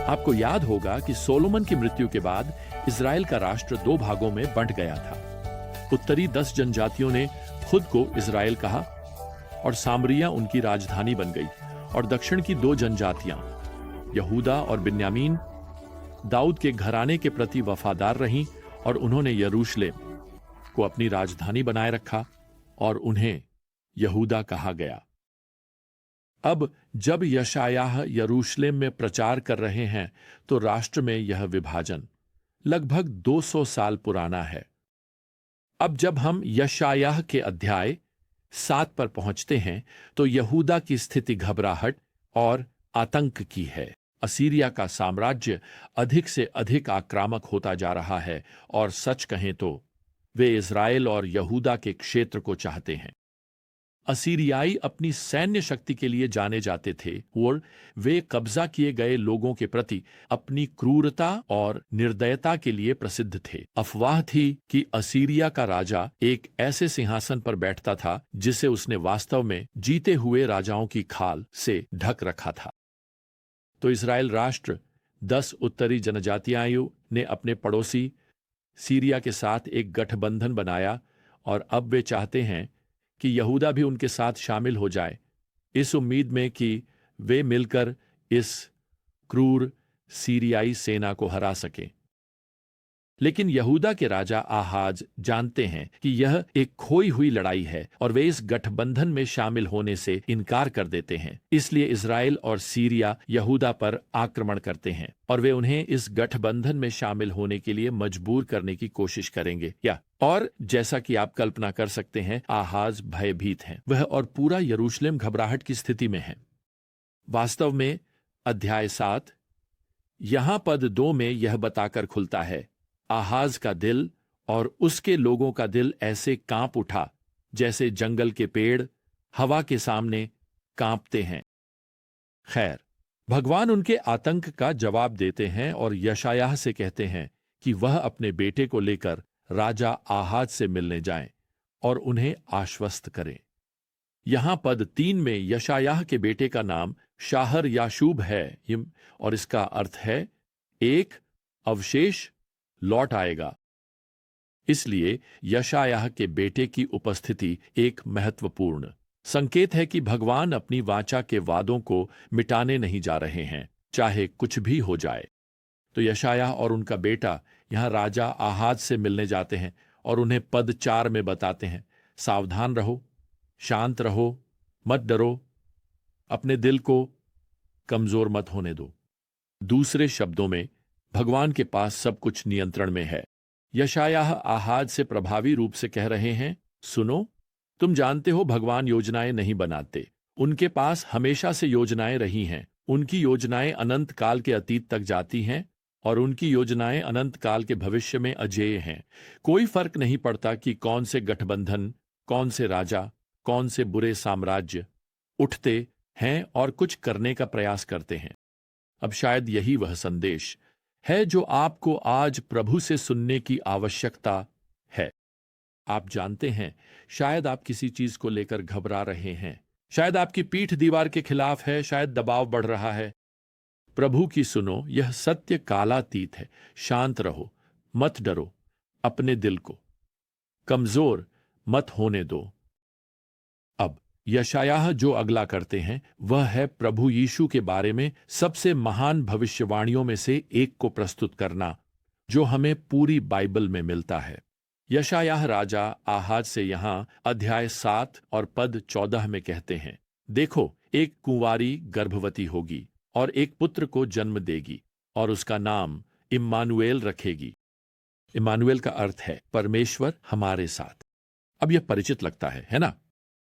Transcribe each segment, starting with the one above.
आपको याद होगा कि सोलोमन की मृत्यु के बाद इजराइल का राष्ट्र दो भागों में बंट गया था। उत्तरी 10 जनजातियों ने खुद को इजराइल कहा और सामरिया उनकी राजधानी बन गई, और दक्षिण की 2 जनजातियां यहूदा और बिन्यामीन दाऊद के घराने के प्रति वफादार रहीं और उन्होंने यरूशलेम को अपनी राजधानी बनाए रखा और उन्हें यहूदा कहा गया। अब जब यशायाह यरूशलेम में प्रचार कर रहे हैं तो राष्ट्र में यह विभाजन लगभग 200 साल पुराना है। अब जब हम यशायाह के अध्याय 7 पर पहुंचते हैं तो यहूदा की स्थिति घबराहट और आतंक की है। असीरिया का साम्राज्य अधिक से अधिक आक्रामक होता जा रहा है और सच कहें तो वे इजराइल और यहूदा के क्षेत्र को चाहते हैं। असीरियाई अपनी सैन्य शक्ति के लिए जाने जाते थे और वे कब्जा किए गए लोगों के प्रति अपनी क्रूरता और निर्दयता के लिए प्रसिद्ध थे। अफवाह थी कि असीरिया का राजा एक ऐसे सिंहासन पर बैठता था जिसे उसने वास्तव में जीते हुए राजाओं की खाल से ढक रखा था। तो इजराइल राष्ट्र 10 उत्तरी जनजातियां ने अपने पड़ोसी सीरिया के साथ एक गठबंधन बनाया और अब वे चाहते हैं कि यहूदा भी उनके साथ शामिल हो जाए, इस उम्मीद में कि वे मिलकर इस क्रूर सीरियाई सेना को हरा सकें। लेकिन यहूदा के राजा आहाज जानते हैं कि यह एक खोई हुई लड़ाई है और वे इस गठबंधन में शामिल होने से इनकार कर देते हैं। इसलिए इजराइल और सीरिया यहूदा पर आक्रमण करते हैं और वे उन्हें इस गठबंधन में शामिल होने के लिए मजबूर करने की कोशिश करेंगे। और जैसा कि आप कल्पना कर सकते हैं, आहाज भयभीत हैं। वह और पूरा यरूशलेम घबराहट की स्थिति में है। वास्तव में अध्याय 7 यहां पद 2 में यह बताकर खुलता है, आहाज का दिल और उसके लोगों का दिल ऐसे कांप उठा जैसे जंगल के पेड़ हवा के सामने कांपते हैं। खैर, भगवान उनके आतंक का जवाब देते हैं और यशायाह से कहते हैं कि वह अपने बेटे को लेकर राजा आहाज से मिलने जाएं और उन्हें आश्वस्त करें। यहां पद 3 में यशायाह के बेटे का नाम शाहर याशूब है और इसका अर्थ है एक अवशेष लौट आएगा। इसलिए यशायाह के बेटे की उपस्थिति एक महत्वपूर्ण संकेत है कि भगवान अपनी वाचा के वादों को मिटाने नहीं जा रहे हैं, चाहे कुछ भी हो जाए। तो यशायाह और उनका बेटा यहां राजा आहाज से मिलने जाते हैं और उन्हें पद 4 में बताते हैं, सावधान रहो, शांत रहो, मत डरो, अपने दिल को कमजोर मत होने दो। दूसरे शब्दों में, भगवान के पास सब कुछ नियंत्रण में है। यशायाह आहाज से प्रभावी रूप से कह रहे हैं, सुनो, तुम जानते हो भगवान योजनाएं नहीं बनाते, उनके पास हमेशा से योजनाएं रही हैं। उनकी योजनाएं अनंत काल के अतीत तक जाती हैं और उनकी योजनाएं अनंत काल के भविष्य में अजेय हैं। कोई फर्क नहीं पड़ता कि कौन से गठबंधन, कौन से राजा, कौन से बुरे साम्राज्य उठते हैं और कुछ करने का प्रयास करते हैं। अब शायद यही वह संदेश है जो आपको आज प्रभु से सुनने की आवश्यकता है। आप जानते हैं, शायद आप किसी चीज को लेकर घबरा रहे हैं, शायद आपकी पीठ दीवार के खिलाफ है, शायद दबाव बढ़ रहा है। प्रभु की सुनो, यह सत्य कालातीत है। शांत रहो, मत डरो, अपने दिल को कमजोर मत होने दो। अब यशायाह जो अगला करते हैं वह है प्रभु यीशु के बारे में सबसे महान भविष्यवाणियों में से एक को प्रस्तुत करना, जो हमें पूरी बाइबल में मिलता है। यशायाह राजा आहाज से यहां अध्याय 7 और पद 14 में कहते हैं, देखो, एक कुंवारी गर्भवती होगी और एक पुत्र को जन्म देगी और उसका नाम इम्मानुएल रखेगी। इम्मानुएल का अर्थ है परमेश्वर हमारे साथ। अब यह परिचित लगता है ना?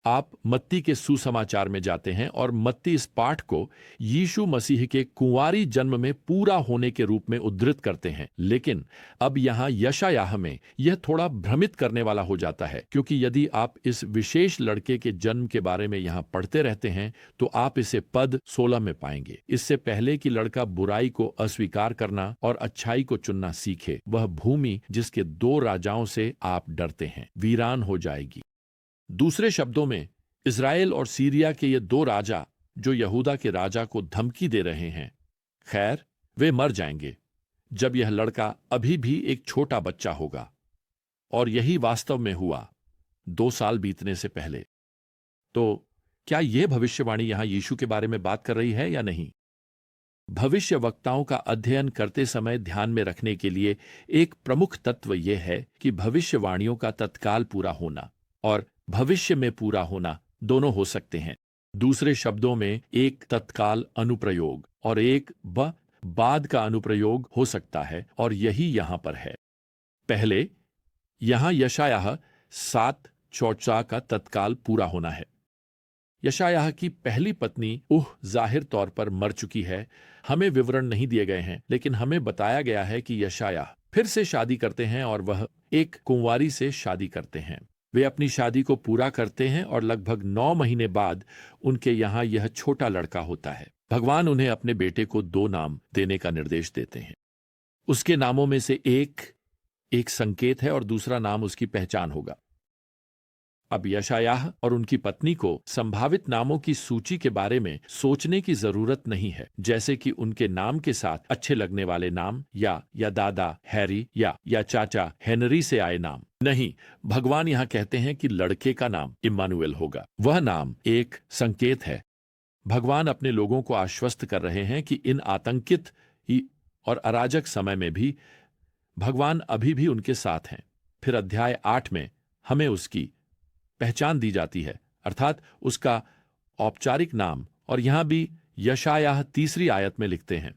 आप मत्ती के सुसमाचार में जाते हैं और मत्ती इस पाठ को यीशु मसीह के कुंवारी जन्म में पूरा होने के रूप में उद्धृत करते हैं। लेकिन अब यहाँ यशायाह में यह थोड़ा भ्रमित करने वाला हो जाता है, क्योंकि यदि आप इस विशेष लड़के के जन्म के बारे में यहाँ पढ़ते रहते हैं तो आप इसे पद 16 में पाएंगे। इससे पहले कि लड़का बुराई को अस्वीकार करना और अच्छाई को चुनना सीखे, वह भूमि जिसके 2 राजाओं से आप डरते हैं वीरान हो जाएगी। दूसरे शब्दों में, इजराइल और सीरिया के ये 2 राजा जो यहूदा के राजा को धमकी दे रहे हैं, खैर वे मर जाएंगे जब यह लड़का अभी भी एक छोटा बच्चा होगा। और यही वास्तव में हुआ 2 साल बीतने से पहले। तो क्या यह भविष्यवाणी यहां यीशु के बारे में बात कर रही है या नहीं? भविष्यवक्ताओं का अध्ययन करते समय ध्यान में रखने के लिए एक प्रमुख तत्व यह है कि भविष्यवाणियों का तत्काल पूरा होना और भविष्य में पूरा होना दोनों हो सकते हैं। दूसरे शब्दों में, एक तत्काल अनुप्रयोग और एक बाद का अनुप्रयोग हो सकता है, और यही यहां पर है। पहले, यहां यशायाह 7:14 का तत्काल पूरा होना है। यशायाह की पहली पत्नी जाहिर तौर पर मर चुकी है। हमें विवरण नहीं दिए गए हैं, लेकिन हमें बताया गया है कि यशायाह फिर से शादी करते हैं और वह एक कुंवारी से शादी करते हैं। वे अपनी शादी को पूरा करते हैं और लगभग 9 महीने बाद उनके यहाँ यह छोटा लड़का होता है। भगवान उन्हें अपने बेटे को 2 नाम देने का निर्देश देते हैं। उसके नामों में से एक संकेत है और दूसरा नाम उसकी पहचान होगा। अब यशायाह और उनकी पत्नी को संभावित नामों की सूची के बारे में सोचने की जरूरत नहीं है, जैसे कि उनके नाम के साथ अच्छे लगने वाले नाम या दादा हैरी या चाचा हेनरी से आए नाम। नहीं, भगवान यहाँ कहते हैं कि लड़के का नाम इम्मानुएल होगा। वह नाम एक संकेत है। भगवान अपने लोगों को आश्वस्त कर रहे हैं कि इन आतंकित और अराजक समय में भी भगवान अभी भी उनके साथ हैं। फिर अध्याय 8 में हमें उसकी पहचान दी जाती है, अर्थात उसका औपचारिक नाम। और यहां भी यशायाह 3री आयत में लिखते हैं,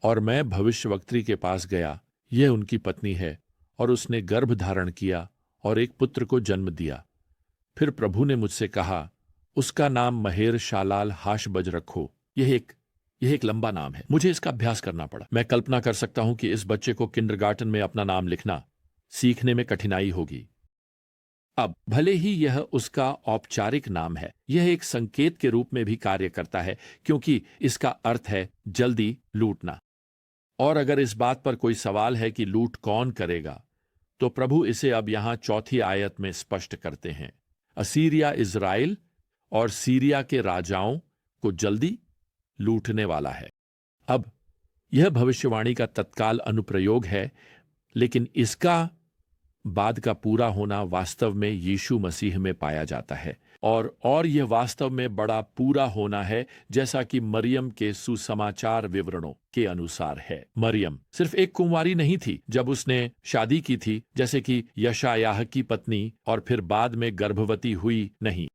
और मैं भविष्यवक्त्री के पास गया, यह उनकी पत्नी है, और उसने गर्भ धारण किया और एक पुत्र को जन्म दिया। फिर प्रभु ने मुझसे कहा, उसका नाम महेर शालाल हाशबज रखो। यह एक लंबा नाम है, मुझे इसका अभ्यास करना पड़ा। मैं कल्पना कर सकता हूं कि इस बच्चे को किंडरगार्टन में अपना नाम लिखना सीखने में कठिनाई होगी। अब भले ही यह उसका औपचारिक नाम है, यह एक संकेत के रूप में भी कार्य करता है, क्योंकि इसका अर्थ है जल्दी लूटना। और अगर इस बात पर कोई सवाल है कि लूट कौन करेगा, तो प्रभु इसे अब यहां 4थी आयत में स्पष्ट करते हैं। असीरिया इज़राइल और सीरिया के राजाओं को जल्दी लूटने वाला है। अब यह भविष्यवाणी का तत्काल अनुप्रयोग है, लेकिन इसका बाद का पूरा होना वास्तव में यीशु मसीह में पाया जाता है। और यह वास्तव में बड़ा पूरा होना है, जैसा कि मरियम के सुसमाचार विवरणों के अनुसार है। मरियम सिर्फ एक कुंवारी नहीं थी जब उसने शादी की थी, जैसे कि यशायाह की पत्नी, और फिर बाद में गर्भवती हुई। नहीं,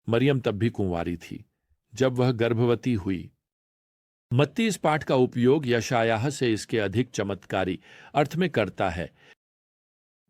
मरियम तब भी कुंवारी थी जब वह गर्भवती हुई। मत्ती इस पाठ का उपयोग यशायाह से इसके अधिक चमत्कारी अर्थ में करता है।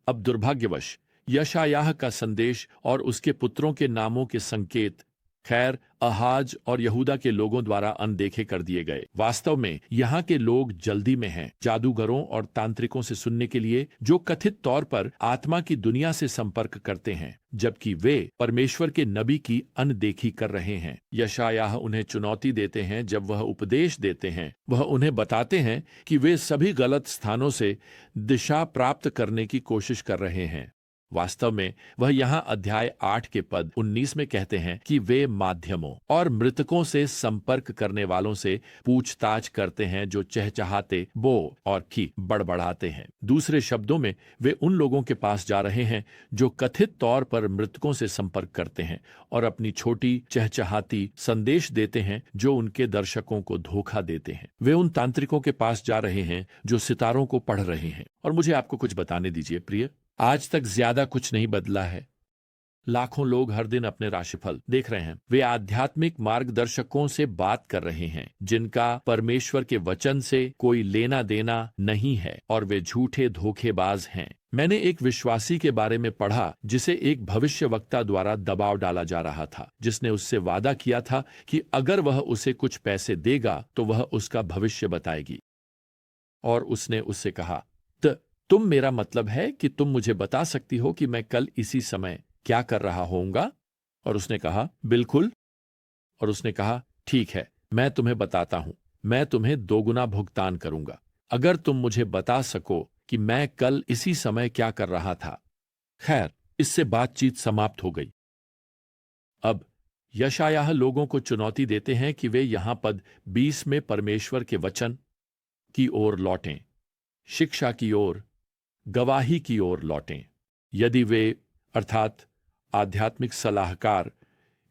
अब दुर्भाग्यवश यशायाह का संदेश और उसके पुत्रों के नामों के संकेत खैर अहाज और यहूदा के लोगों द्वारा अनदेखे कर दिए गए। वास्तव में यहाँ के लोग जल्दी में हैं जादूगरों और तांत्रिकों से सुनने के लिए, जो कथित तौर पर आत्मा की दुनिया से संपर्क करते हैं, जबकि वे परमेश्वर के नबी की अनदेखी कर रहे हैं। यशायाह उन्हें चुनौती देते हैं। जब वह उपदेश देते हैं, वह उन्हें बताते हैं कि वे सभी गलत स्थानों से दिशा प्राप्त करने की कोशिश कर रहे हैं। वास्तव में वह यहाँ अध्याय 8 के पद 19 में कहते हैं कि वे माध्यमों और मृतकों से संपर्क करने वालों से पूछताछ करते हैं, जो चहचहाते, बो और की बड़बड़ाते हैं। दूसरे शब्दों में, वे उन लोगों के पास जा रहे हैं जो कथित तौर पर मृतकों से संपर्क करते हैं और अपनी छोटी चहचहाती संदेश देते हैं, जो उनके दर्शकों को धोखा देते हैं। वे उन तांत्रिकों के पास जा रहे हैं जो सितारों को पढ़ रहे हैं। और मुझे आपको कुछ बताने दीजिए प्रिय, आज तक ज्यादा कुछ नहीं बदला है। लाखों लोग हर दिन अपने राशिफल देख रहे हैं। वे आध्यात्मिक मार्गदर्शकों से बात कर रहे हैं जिनका परमेश्वर के वचन से कोई लेना देना नहीं है, और वे झूठे धोखेबाज हैं। मैंने एक विश्वासी के बारे में पढ़ा जिसे एक भविष्यवक्ता द्वारा दबाव डाला जा रहा था, जिसने उससे वादा किया था कि अगर वह उसे कुछ पैसे देगा तो वह उसका भविष्य बताएगी। और उसने उससे कहा, तुम मेरा मतलब है कि तुम मुझे बता सकती हो कि मैं कल इसी समय क्या कर रहा होऊंगा? और उसने कहा, बिल्कुल। और उसने कहा, ठीक है, मैं तुम्हें बताता हूं। मैं तुम्हें 2 गुना भुगतान करूंगा अगर तुम मुझे बता सको कि मैं कल इसी समय क्या कर रहा था। खैर, इससे बातचीत समाप्त हो गई। अब यशायाह लोगों को चुनौती देते हैं कि वे यहां पद 20 में परमेश्वर के वचन की ओर लौटें, शिक्षा की ओर, गवाही की ओर लौटें। यदि वे अर्थात आध्यात्मिक सलाहकार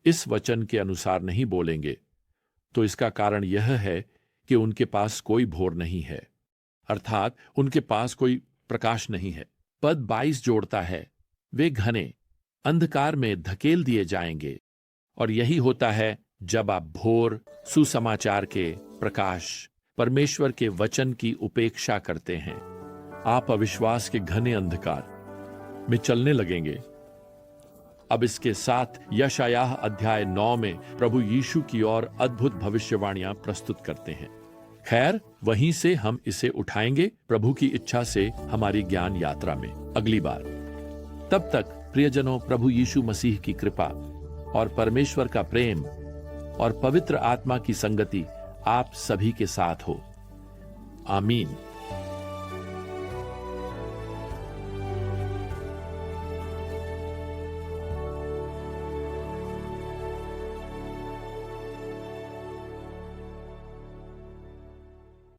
इस वचन के अनुसार नहीं बोलेंगे तो इसका कारण यह है कि उनके पास कोई भोर नहीं है, अर्थात उनके पास कोई प्रकाश नहीं है। पद 22 जोड़ता है, वे घने अंधकार में धकेल दिए जाएंगे। और यही होता है जब आप भोर सुसमाचार के प्रकाश परमेश्वर के वचन की उपेक्षा करते हैं। आप अविश्वास के घने अंधकार में चलने लगेंगे। अब इसके साथ यशायाह अध्याय 9 में प्रभु यीशु की ओर अद्भुत भविष्यवाणियां प्रस्तुत करते हैं। खैर, वहीं से हम इसे उठाएंगे प्रभु की इच्छा से हमारी ज्ञान यात्रा में अगली बार। तब तक प्रियजनों, प्रभु यीशु मसीह की कृपा और परमेश्वर का प्रेम और पवित्र आत्मा की संगति आप सभी के साथ हो। आमीन।